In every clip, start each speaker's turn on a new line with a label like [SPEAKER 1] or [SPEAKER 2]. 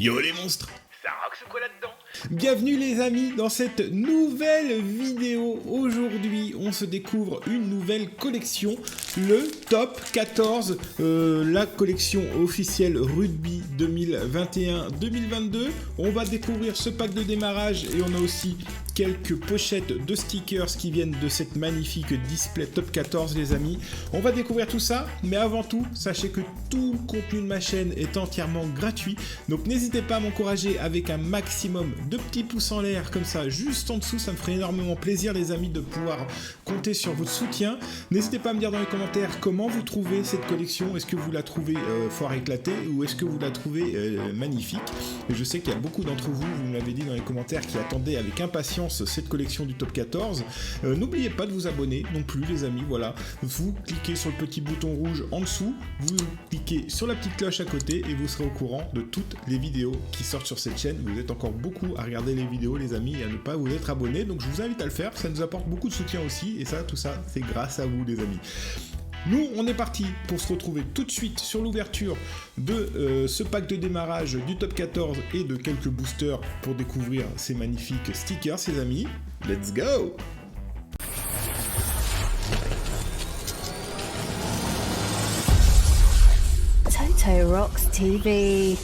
[SPEAKER 1] Yo les monstres!
[SPEAKER 2] Ça rock ce quoi là-dedans?
[SPEAKER 1] Bienvenue les amis dans cette nouvelle vidéo. Aujourd'hui on se découvre une nouvelle collection, le Top 14, la collection officielle Rugby 2021-2022. On va découvrir ce pack de démarrage et on a aussi quelques pochettes de stickers qui viennent de cette magnifique display Top 14 les amis. On va découvrir tout ça, mais avant tout, sachez que tout le contenu de ma chaîne est entièrement gratuit. Donc n'hésitez pas à m'encourager avec un maximum de petits pouces en l'air comme ça, juste en dessous, ça me ferait énormément plaisir les amis de pouvoir compter sur votre soutien. N'hésitez pas à me dire dans les commentaires comment vous trouvez cette collection. Est-ce que vous la trouvez fort éclatée ou est-ce que vous la trouvez magnifique? Et je sais qu'il y a beaucoup d'entre vous, vous me l'avez dit dans les commentaires, qui attendaient avec impatience cette collection du Top 14. N'oubliez pas de vous abonner non plus les amis, voilà. Vous cliquez sur le petit bouton rouge en dessous, vous cliquez sur la petite cloche à côté et vous serez au courant de toutes les vidéos qui sortent sur cette chaîne. Vous êtes encore beaucoup à regarder les vidéos les amis et à ne pas vous être abonné, donc je vous invite à le faire, ça nous apporte beaucoup de soutien aussi et ça, tout ça, c'est grâce à vous les amis. Nous, on est parti pour se retrouver tout de suite sur l'ouverture de ce pack de démarrage du Top 14 et de quelques boosters pour découvrir ces magnifiques stickers, les amis. Let's go!
[SPEAKER 3] Toto Rocks TV.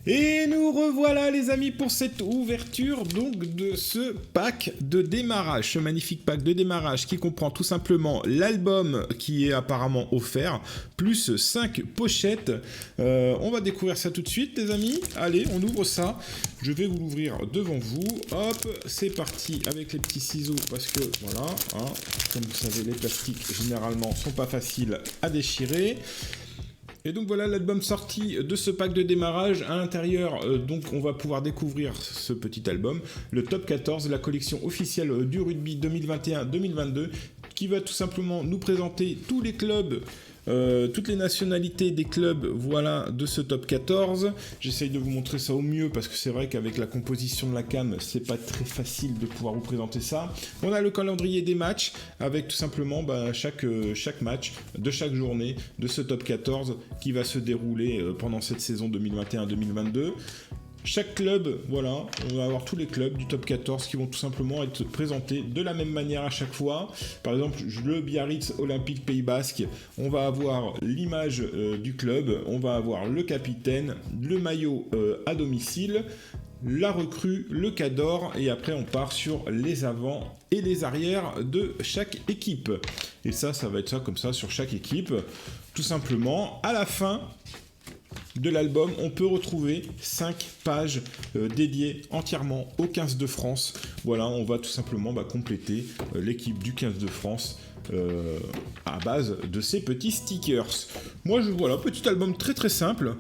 [SPEAKER 1] Et nous revoilà les amis pour cette ouverture donc de ce pack de démarrage, ce magnifique pack de démarrage qui comprend tout simplement l'album qui est apparemment offert, plus 5 pochettes. On va découvrir ça tout de suite les amis. Allez, on ouvre ça. Je vais vous l'ouvrir devant vous. Hop, c'est parti avec les petits ciseaux parce que voilà, hein, comme vous savez les plastiques généralement sont pas faciles à déchirer. Et donc voilà l'album sorti de ce pack de démarrage. À l'intérieur, donc on va pouvoir découvrir ce petit album, le Top 14, la collection officielle du rugby 2021-2022, qui va tout simplement nous présenter tous les clubs, toutes les nationalités des clubs, voilà, de ce top 14. J'essaye de vous montrer ça au mieux parce que c'est vrai qu'avec la composition de la cam, c'est pas très facile de pouvoir vous présenter ça. On a le calendrier des matchs avec tout simplement chaque match de chaque journée de ce top 14 qui va se dérouler pendant cette saison 2021-2022. Chaque club, voilà, on va avoir tous les clubs du top 14 qui vont tout simplement être présentés de la même manière à chaque fois. Par exemple, le Biarritz Olympique Pays Basque, on va avoir l'image du club, on va avoir le capitaine, le maillot à domicile, la recrue, le cador, et après on part sur les avants et les arrières de chaque équipe. Et ça va être ça comme ça sur chaque équipe. Tout simplement, à la fin de l'album, on peut retrouver 5 pages dédiées entièrement au 15 de France. Voilà, on va tout simplement compléter l'équipe du 15 de France à base de ces petits stickers. Moi, voilà, petit album très très simple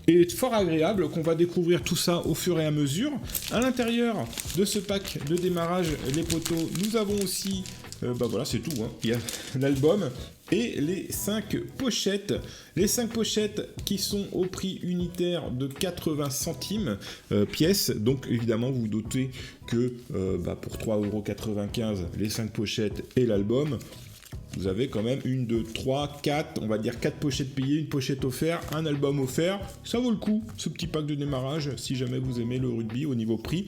[SPEAKER 1] et fort agréable qu'on va découvrir tout ça au fur et à mesure. À l'intérieur de ce pack de démarrage, les poteaux, nous avons aussi, voilà, c'est tout, hein. Il y a l'album et les 5 pochettes. Les 5 pochettes qui sont au prix unitaire de 80 centimes pièce. Donc évidemment, vous vous doutez que pour 3,95 € les 5 pochettes et l'album, vous avez quand même 1, 2, 3, 4, on va dire 4 pochettes payées, une pochette offerte, un album offert. Ça vaut le coup, ce petit pack de démarrage, si jamais vous aimez le rugby au niveau prix.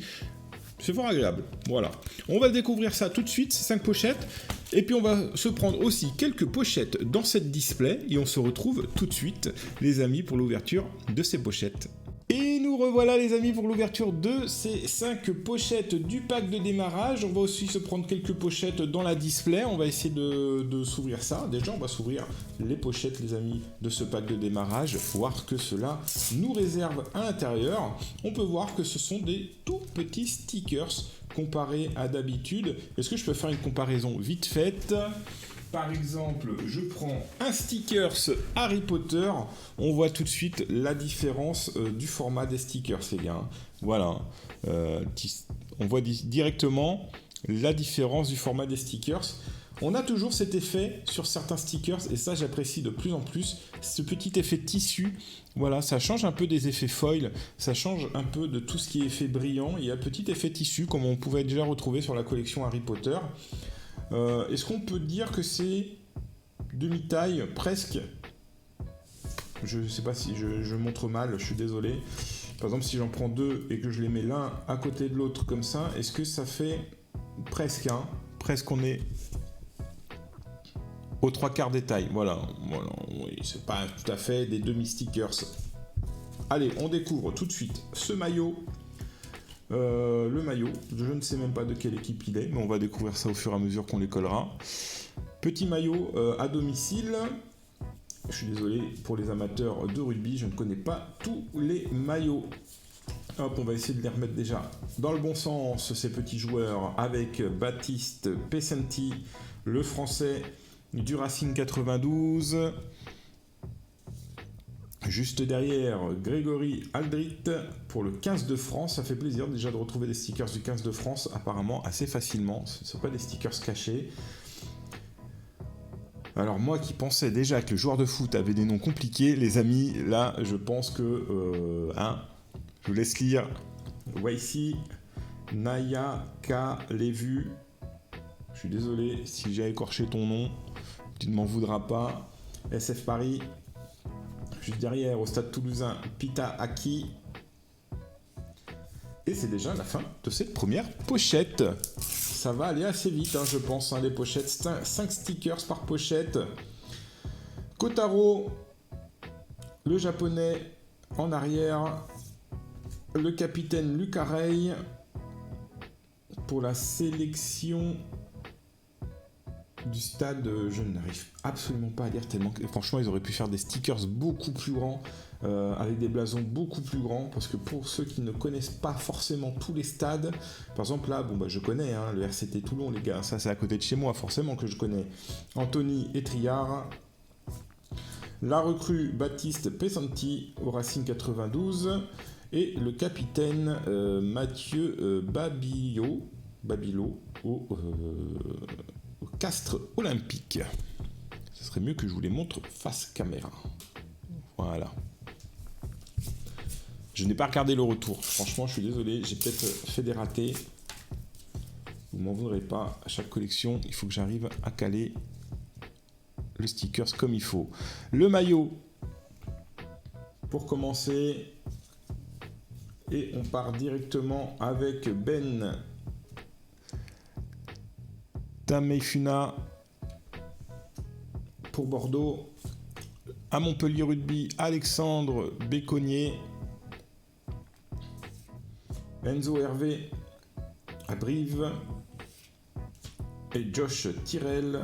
[SPEAKER 1] C'est fort agréable, voilà. On va découvrir ça tout de suite, ces 5 pochettes. Et puis on va se prendre aussi quelques pochettes dans cette display. Et on se retrouve tout de suite, les amis, pour l'ouverture de ces pochettes. Et nous revoilà les amis pour l'ouverture de ces 5 pochettes du pack de démarrage. On va aussi se prendre quelques pochettes dans la display. On va essayer de s'ouvrir ça. Déjà on va s'ouvrir les pochettes les amis de ce pack de démarrage. Voir que cela nous réserve à l'intérieur. On peut voir que ce sont des tout petits stickers comparés à d'habitude. Est-ce que je peux faire une comparaison vite faite ? Par exemple, je prends un stickers Harry Potter, on voit tout de suite la différence du format des stickers, les gars. Voilà, on voit directement la différence du format des stickers. On a toujours cet effet sur certains stickers, et ça j'apprécie de plus en plus, ce petit effet tissu. Voilà, ça change un peu des effets foil, ça change un peu de tout ce qui est effet brillant. Il y a un petit effet tissu, comme on pouvait déjà retrouver sur la collection Harry Potter. Est-ce qu'on peut dire que c'est demi-taille presque Je sais pas si je montre mal, je suis désolé. Par exemple, si j'en prends 2 et que je les mets l'un à côté de l'autre comme ça, est-ce que ça fait presque, hein, presque on est aux 3/4 des tailles. Voilà, oui, c'est pas tout à fait des demi-stickers. Allez, on découvre tout de suite ce maillot. Le maillot, je ne sais même pas de quelle équipe il est, mais on va découvrir ça au fur et à mesure qu'on les collera. Petit maillot à domicile. Je suis désolé pour les amateurs de rugby, je ne connais pas tous les maillots. Hop, on va essayer de les remettre déjà dans le bon sens, ces petits joueurs, avec Baptiste Pessanti, le français du Racing 92. Juste derrière, Grégory Aldrit pour le 15 de France. Ça fait plaisir déjà de retrouver des stickers du 15 de France, apparemment assez facilement. Ce ne sont pas des stickers cachés. Alors moi qui pensais déjà que le joueur de foot avait des noms compliqués, les amis, là je pense que... je vous laisse lire. Waisi, Naya, K, Lévu. Je suis désolé si j'ai écorché ton nom. Tu ne m'en voudras pas. SF Paris. Juste derrière, au Stade Toulousain, Pita Aki. Et c'est déjà la fin de cette première pochette. Ça va aller assez vite, hein, je pense, hein, les pochettes. 5 stickers par pochette. Kotaro, le japonais en arrière. Le capitaine Lucarey pour la sélection du stade. Je n'arrive absolument pas à lire tellement que, franchement, ils auraient pu faire des stickers beaucoup plus grands, avec des blasons beaucoup plus grands, parce que pour ceux qui ne connaissent pas forcément tous les stades, par exemple là, je connais, hein, le RCT Toulon, les gars, ça c'est à côté de chez moi, forcément que je connais. Anthony Etriard, la recrue Baptiste Pessanti au Racing 92, et le capitaine Mathieu Babilo au Castres Olympique. Ce serait mieux que je vous les montre face caméra. Voilà. Je n'ai pas regardé le retour. Franchement, je suis désolé. J'ai peut-être fait des ratés. Vous m'en voudrez pas. À chaque collection, il faut que j'arrive à caler le stickers comme il faut. Le maillot. Pour commencer. Et on part directement avec Ben Tamefuna pour Bordeaux. À Montpellier Rugby, Alexandre Béconnier. Enzo Hervé à Brive. Et Josh Tyrell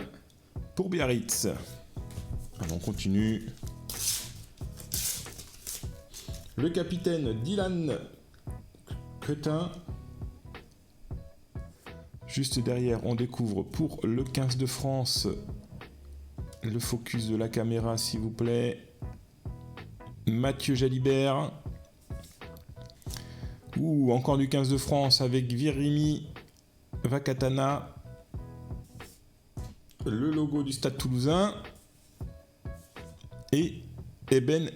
[SPEAKER 1] pour Biarritz. Alors on continue. Le capitaine Dylan Cretin. Juste derrière, on découvre pour le 15 de France le focus de la caméra, s'il vous plaît. Mathieu Jalibert. Encore du 15 de France avec Virimi Vakatana. Le logo du Stade Toulousain. Et Eben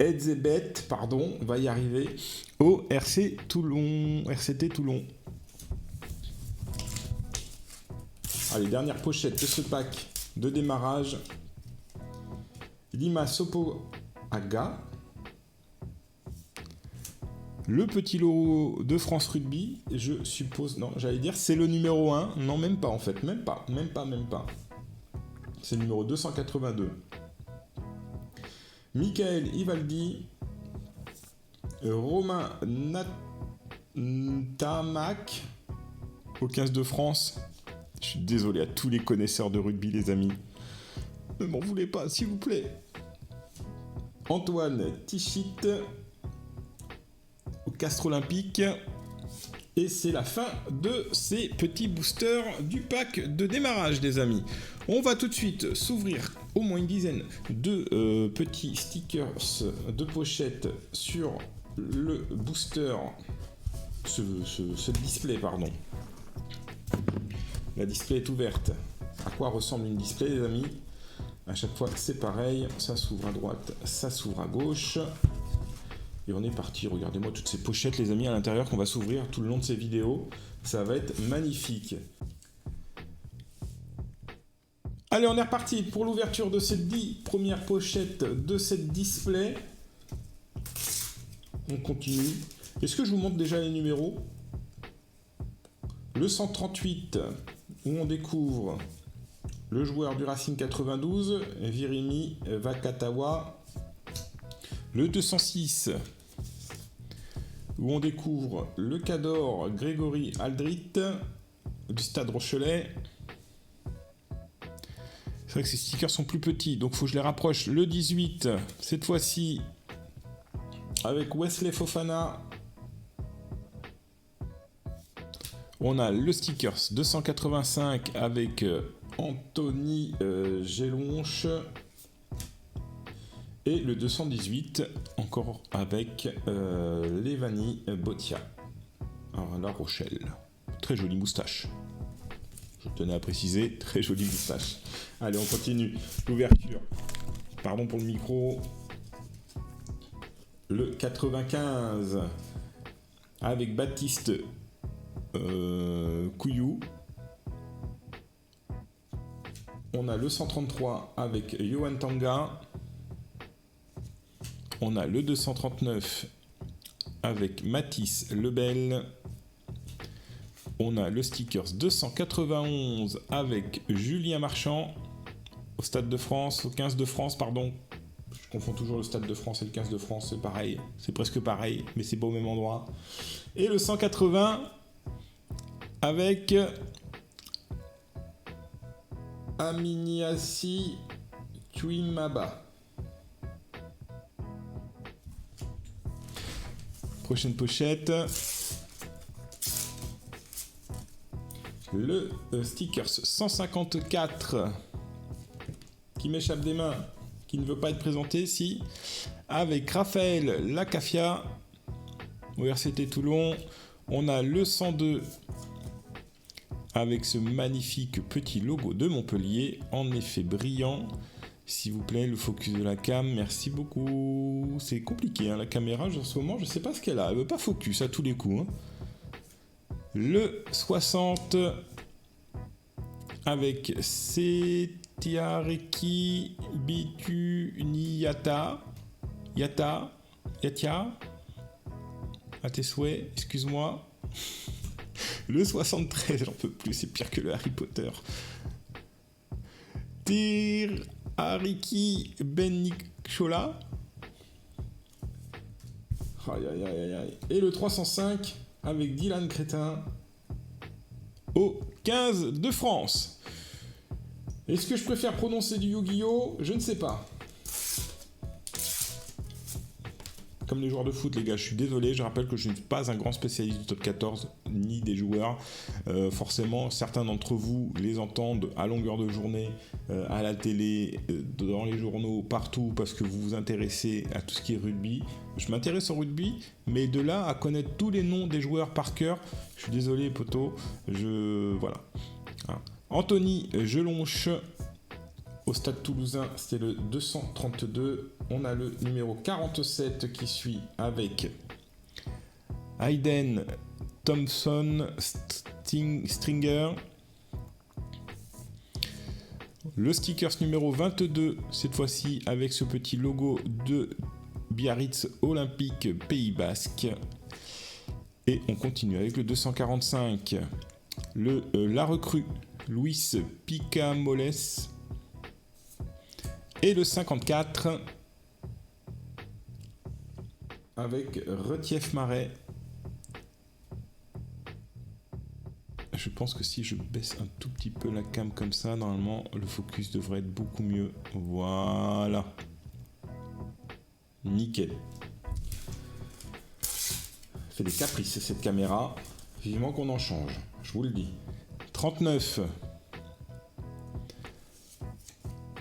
[SPEAKER 1] Edzebet, pardon, on va y arriver, au RCT Toulon. Allez, dernière pochette de ce pack de démarrage. Lima Sopoaga. Le petit logo de France Rugby, je suppose, non, j'allais dire c'est le numéro 1, non même pas en fait, même pas. C'est le numéro 282. Michael Ivaldi, Romain Natamak au 15 de France. Je suis désolé à tous les connaisseurs de rugby, les amis. Ne m'en voulez pas, s'il vous plaît. Antoine Tichit au Castres Olympique. Et c'est la fin de ces petits boosters du pack de démarrage, les amis. On va tout de suite s'ouvrir au moins une dizaine de petits stickers de pochette sur le booster, ce display, pardon. La display est ouverte. À quoi ressemble une display, les amis? À chaque fois, c'est pareil. Ça s'ouvre à droite, ça s'ouvre à gauche. Et on est parti. Regardez-moi toutes ces pochettes, les amis, à l'intérieur qu'on va s'ouvrir tout le long de ces vidéos. Ça va être magnifique. Allez, on est reparti pour l'ouverture de ces 10 premières pochettes de cette display. On continue. Est-ce que je vous montre déjà les numéros? Le 138, où on découvre le joueur du Racing 92, Virimi Vakatawa. Le 206, où on découvre le Cador Grégory Aldrit du Stade Rochelet. C'est vrai que ces stickers sont plus petits, donc il faut que je les rapproche. Le 18, cette fois-ci, avec Wesley Fofana. On a le stickers 285 avec Anthony Gelonche. Et le 218, encore avec Levani Botia à La Rochelle. Très jolie moustache. Je tenais à préciser, très jolie moustache. Allez, on continue. L'ouverture. Pardon pour le micro. Le 95 avec Baptiste Couillou. On a le 133 avec Johan Tanga. On a le 239 avec Mathis Lebel. On a le stickers 291 avec Julien Marchand au Stade de France, au 15 de France, pardon. Je confonds toujours le Stade de France et le 15 de France, c'est pareil, c'est presque pareil, mais c'est pas au même endroit. Et le 180 avec Aminiasi Tuimaba. Prochaine pochette. Le stickers 154 qui m'échappe des mains, qui ne veut pas être présenté, si, avec Raphaël Lacafia au RCT Toulon. On a le 102 avec ce magnifique petit logo de Montpellier, en effet brillant. S'il vous plaît, le focus de la cam, merci beaucoup. C'est compliqué, hein, la caméra, en ce moment, je sais pas ce qu'elle a. Elle veut pas focus à tous les coups. Hein. Le 60 avec Setiareki Bitu Niyata. Yatia. À tes souhaits, excuse-moi. Le 73, j'en peux plus, c'est pire que le Harry Potter. Ariki Bennichola. Aïe aïe aïe aïe. Et le 305 avec Dylan Crétin au 15 de France. Est-ce que je préfère prononcer du Yu-Gi-Oh? Je ne sais pas. Comme les joueurs de foot, les gars, je suis désolé, je rappelle que je ne suis pas un grand spécialiste du top 14, ni des joueurs. Forcément, certains d'entre vous les entendent à longueur de journée, à la télé, dans les journaux, partout, parce que vous vous intéressez à tout ce qui est rugby. Je m'intéresse au rugby, mais de là à connaître tous les noms des joueurs par cœur, je suis désolé, poteau, voilà. Hein. Anthony Gelonche, au Stade Toulousain, c'était le 232. On a le numéro 47 qui suit avec Hayden Thompson Stringer. Le stickers numéro 22, cette fois-ci avec ce petit logo de Biarritz Olympique Pays Basque. Et on continue avec le 245, la recrue Luis Picamoles. Et le 54 avec Retief Marais. Je pense que si je baisse un tout petit peu la cam comme ça, normalement le focus devrait être beaucoup mieux. Voilà. Nickel. Fait des caprices cette caméra. Vivement qu'on en change, je vous le dis. 39.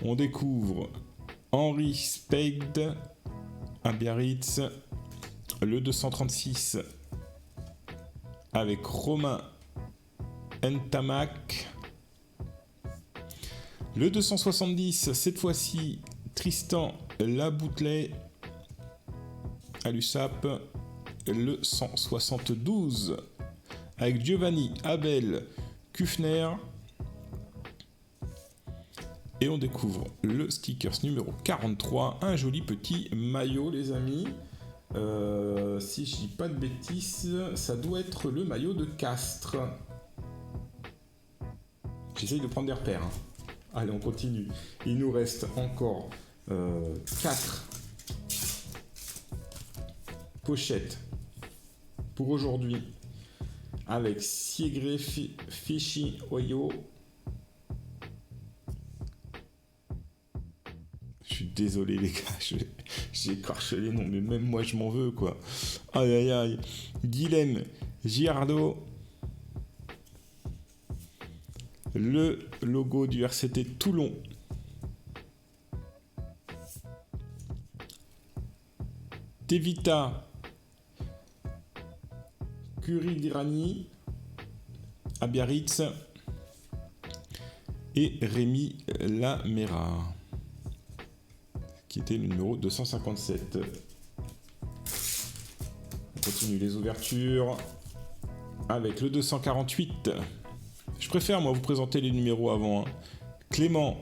[SPEAKER 1] On découvre Henri Speid à Biarritz, le 236 avec Romain Ntamak, le 270, cette fois-ci Tristan Laboutelet à l'USAP, le 172 avec Giovanni Abel Kufner. Et on découvre le stickers numéro 43, un joli petit maillot les amis. Si je dis pas de bêtises, ça doit être le maillot de Castres. J'essaye de prendre des repères. Hein. Allez, on continue. Il nous reste encore 4 pochettes pour aujourd'hui avec Siegre Fishy Oyo. Je suis désolé les gars, j'ai écorché les noms, mais même moi je m'en veux quoi. Aïe aïe aïe. Guilhem Girardot. Le logo du RCT Toulon. Tevita Kuridrani à Biarritz et Rémi Lamera qui était le numéro 257. On continue les ouvertures avec le 248. Je préfère moi vous présenter les numéros avant. Hein. Clément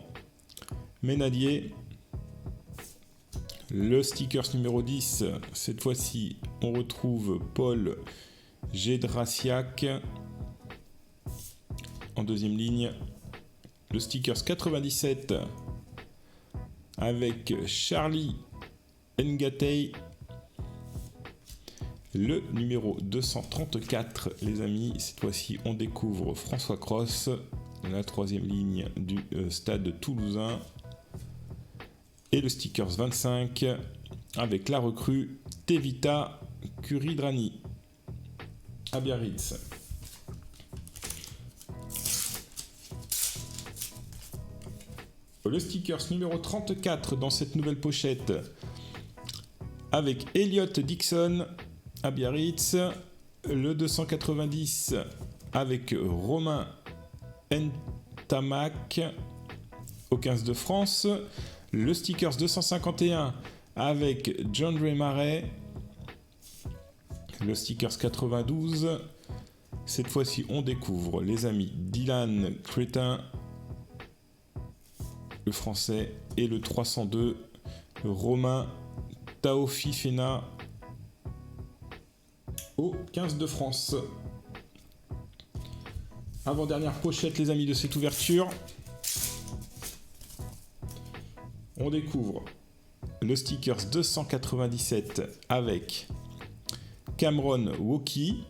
[SPEAKER 1] Ménadier. Le stickers numéro 10, cette fois-ci, on retrouve Paul Gédrasiak en deuxième ligne. Le stickers 97 avec Charlie Ngatei. Le numéro 234, les amis, cette fois-ci, on découvre François Cross, la troisième ligne du stade toulousain. Et le stickers 25 avec la recrue Tevita Kuridrani à Biarritz. Le stickers numéro 34 dans cette nouvelle pochette avec Elliot Dixon à Biarritz. Le 290 avec Romain Ntamak au 15 de France. Le stickers 251 avec John Ray Marais. Le stickers 92. Cette fois-ci, on découvre les amis Dylan Crétin, le français, et le 302, Romain Taofifena au 15 de France. Avant-dernière pochette, les amis, de cette ouverture. On découvre le stickers 297 avec Cameron Woki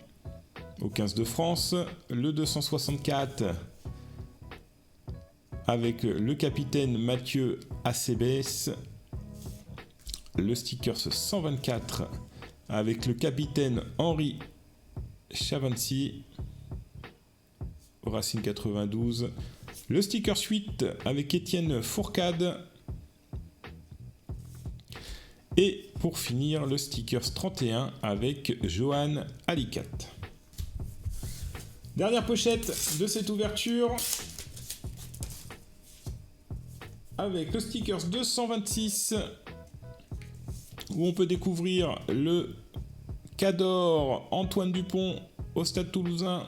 [SPEAKER 1] au 15 de France, le 264 avec le capitaine Mathieu Acebes, le stickers 124 avec le capitaine Henri Chavancy au Racing 92, le stickers 8 avec Étienne Fourcade. Et pour finir, le stickers 31 avec Johan Alicat. Dernière pochette de cette ouverture avec le stickers 226 où on peut découvrir le Cador Antoine Dupont au Stade Toulousain.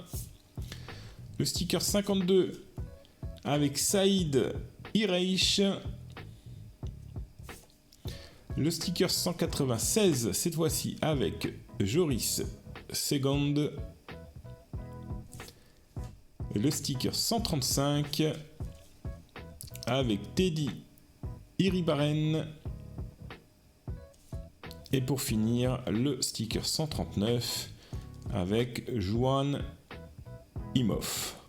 [SPEAKER 1] Le sticker 52 avec Saïd Ireich. Le sticker 196, cette fois-ci avec Joris Segond. Le sticker 135 avec Teddy Iribaren. Et pour finir, le sticker 139 avec Juan Imhoff.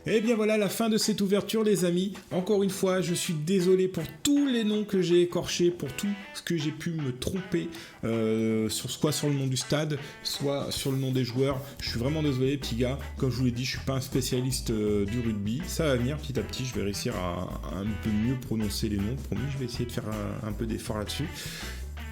[SPEAKER 1] Et bien voilà la fin de cette ouverture les amis. Encore une fois, je suis désolé pour tous les noms que j'ai écorchés, pour tout ce que j'ai pu me tromper, soit sur le nom du stade, soit sur le nom des joueurs. Je suis vraiment désolé petits gars. Comme je vous l'ai dit, je suis pas un spécialiste du rugby. Ça va venir petit à petit, je vais réussir à un peu mieux prononcer les noms. Promis, je vais essayer de faire un peu d'effort là-dessus.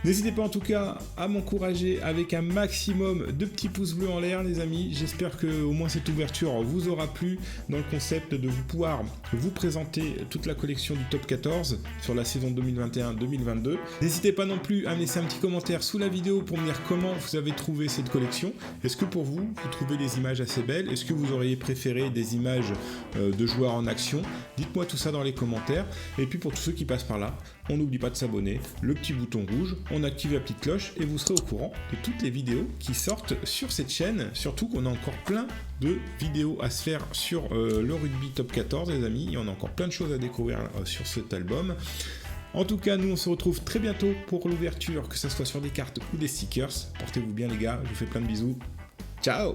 [SPEAKER 1] N'hésitez pas en tout cas à m'encourager avec un maximum de petits pouces bleus en l'air les amis. J'espère que au moins cette ouverture vous aura plu dans le concept de vous pouvoir vous présenter toute la collection du top 14 sur la saison 2021-2022. N'hésitez pas non plus à me laisser un petit commentaire sous la vidéo pour me dire comment vous avez trouvé cette collection. Est-ce que pour vous, vous trouvez les images assez belles? Est-ce que vous auriez préféré des images de joueurs en action? Dites-moi tout ça dans les commentaires. Et puis pour tous ceux qui passent par là, on n'oublie pas de s'abonner, le petit bouton rouge, on active la petite cloche et vous serez au courant de toutes les vidéos qui sortent sur cette chaîne. Surtout qu'on a encore plein de vidéos à se faire sur le rugby top 14 les amis, et on a encore plein de choses à découvrir sur cet album. En tout cas, nous on se retrouve très bientôt pour l'ouverture, que ce soit sur des cartes ou des stickers. Portez-vous bien les gars, je vous fais plein de bisous. Ciao!